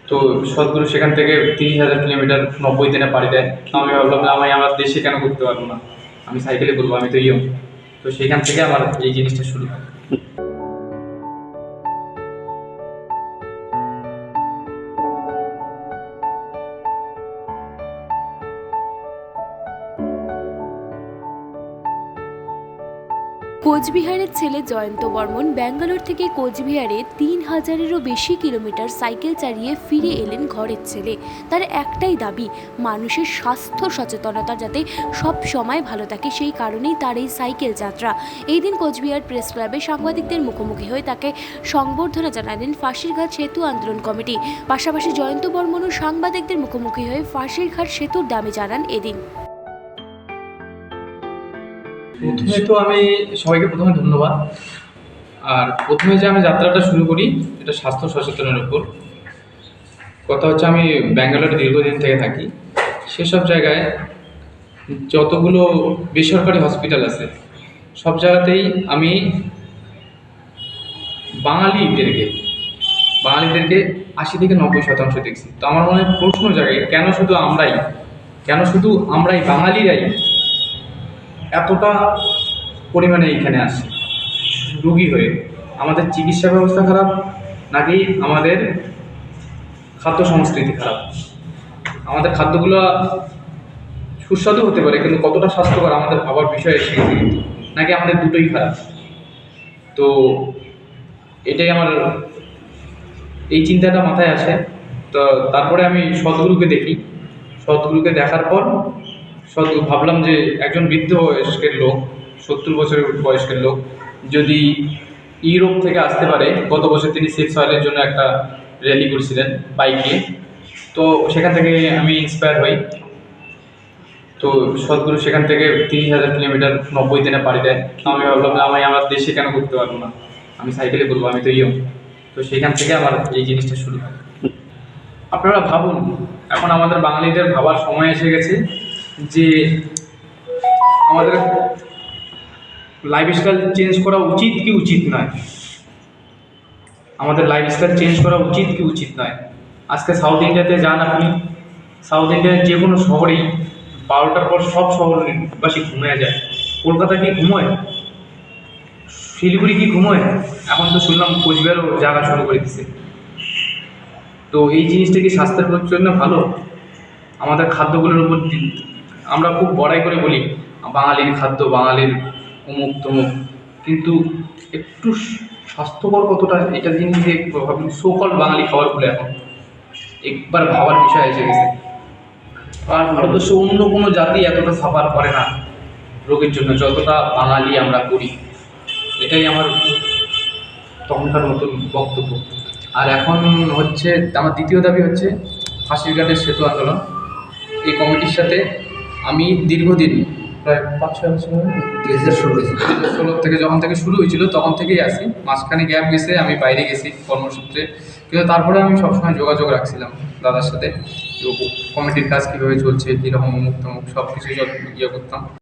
তো সদ্গুরু সেখান থেকে 30,000 কিলোমিটার 90 দিনে পাড়ি দেয়। তো আমি ভাবলাম যে আমি আমার দেশে কেন করতে পারবো না, আমি সাইকেলে করবো, আমি তো ইয়ং। তো সেখান থেকে আমার এই জিনিসটা শুরু হয়। কোচবিহারের ছেলে জয়ন্ত বর্মন ব্যাঙ্গালোর থেকে কোচবিহারে 3,000-এরও বেশি কিলোমিটার সাইকেল চালিয়ে ফিরে এলেন ঘরের ছেলে। তার একটাই দাবি, মানুষের স্বাস্থ্য সচেতনতা যাতে সব সময় ভালো থাকে, সেই কারণেই তার এই সাইকেল যাত্রা। এই দিন কোচবিহার প্রেস ক্লাবে সাংবাদিকদের মুখোমুখি হয়ে তাকে সংবর্ধনা জানালেন ফাঁসিরঘাট সেতু আন্দোলন কমিটি। পাশাপাশি জয়ন্ত বর্মনও সাংবাদিকদের মুখোমুখি হয়ে ফাঁসিরঘাট সেতুর দাবি জানান এদিন। প্রথমে তো আমি সবাইকে ধন্যবাদ। আর প্রথমে যে আমি যাত্রাটা শুরু করি, এটা স্বাস্থ্য সচেতনের উপর। কথা হচ্ছে, আমি ব্যাঙ্গালোরে দীর্ঘদিন থেকে থাকি। সেসব জায়গায় যতগুলো বেসরকারি হসপিটাল আছে, সব জায়গাতেই আমি বাঙালিদেরকে 80 থেকে 90% দেখছি। তো আমার মনে প্রশ্ন জাগে, কেন শুধু আমরাই বাঙালিরাই এতটা পরিমাণে এইখানে আসে রুগী হয়ে? আমাদের চিকিৎসা ব্যবস্থা খারাপ, নাকি আমাদের খাদ্য সংস্কৃতি খারাপ? আমাদের খাদ্যগুলো সুস্বাদু হতে পারে, কিন্তু কতটা স্বাস্থ্যকর আমাদের ভাবার বিষয় এসে গেছে কিন্তু, নাকি আমাদের দুটোই খারাপ? তো এটাই আমার এই চিন্তাটা মাথায় আসে। তো তারপরে আমি সদ্গুরুকে দেখার পর ভাবলাম যে একজন বৃদ্ধ বয়স্কের লোক, 70 বছরের বয়স্কের লোক, যদি ইউরোপ থেকে আসতে পারে। গত বছর তিনি সেফ সয়েলের জন্য একটা র্যালি করেছিলেন বাইকে। তো সেখান থেকে আমি ইন্সপায়ার হই। তো সদ্গুরু সেখান থেকে 30,000 কিলোমিটার 90 দিনে পাড়ি দেয়। তো আমি ভাবলাম যে আমি আমার দেশে কেন করতে পারবো না, আমি সাইকেলে করবো, আমি তো ইয়ং। তো সেখান থেকে আমার এই জিনিসটা শুরু হয়। আপনারা ভাবুন, এখন আমাদের বাঙালিদের ভাবার সময় এসে গেছে যে আমাদের লাইফস্টাইল চেঞ্জ করা উচিত কি উচিত নয়। আজকে সাউথ ইন্ডিয়াতে যান আপনি, সাউথ ইন্ডিয়ার যে কোনো শহরেই 12টার পর সব শহরবাসী ঘুমিয়ে যায়। কলকাতা কি ঘুমোয়? শিলিগুড়ি কি ঘুমোয়? এখন তো শুনলাম কোচবিহারও জায়গা শুরু করে দিচ্ছে। তো এই জিনিসটা কি স্বাস্থ্যের জন্য ভালো? আমাদের খাদ্যগুলোর উপর আমরা খুব বড়াই করে বলি বাঙালির খাদ্য, বাঙালির অমুক তমুক, কিন্তু একটু স্বাস্থ্যকর কতটা এটা জিনিসে সকল বাঙালি খাবারগুলো এখন একবার ভাবার বিষয় এসে গেছে। আর ভারতবর্ষে অন্য কোনো জাতি এতটা সাফার করে না রোগের জন্য যতটা বাঙালি আমরা করি। এটাই আমার তখনকার মতন বক্তব্য। আর এখন হচ্ছে আমার দ্বিতীয় দাবি হচ্ছে ফাঁসিরঘাটের সেতু আন্দোলন। এই কমিটির সাথে আমি দীর্ঘদিন, প্রায় 5-6 বছর, 2016 থেকে যখন থেকে শুরু হয়েছিল তখন থেকেই আসি। মাঝখানে গ্যাপ গেছে, আমি বাইরে গেছি কর্মসূত্রে, কিন্তু তারপরে আমি সবসময় যোগাযোগ রাখছিলাম দাদার সাথে। কমিটির কাজ কীভাবে চলছে, কীরকম অমুক তমুক সব কিছু ইয়ে করতাম।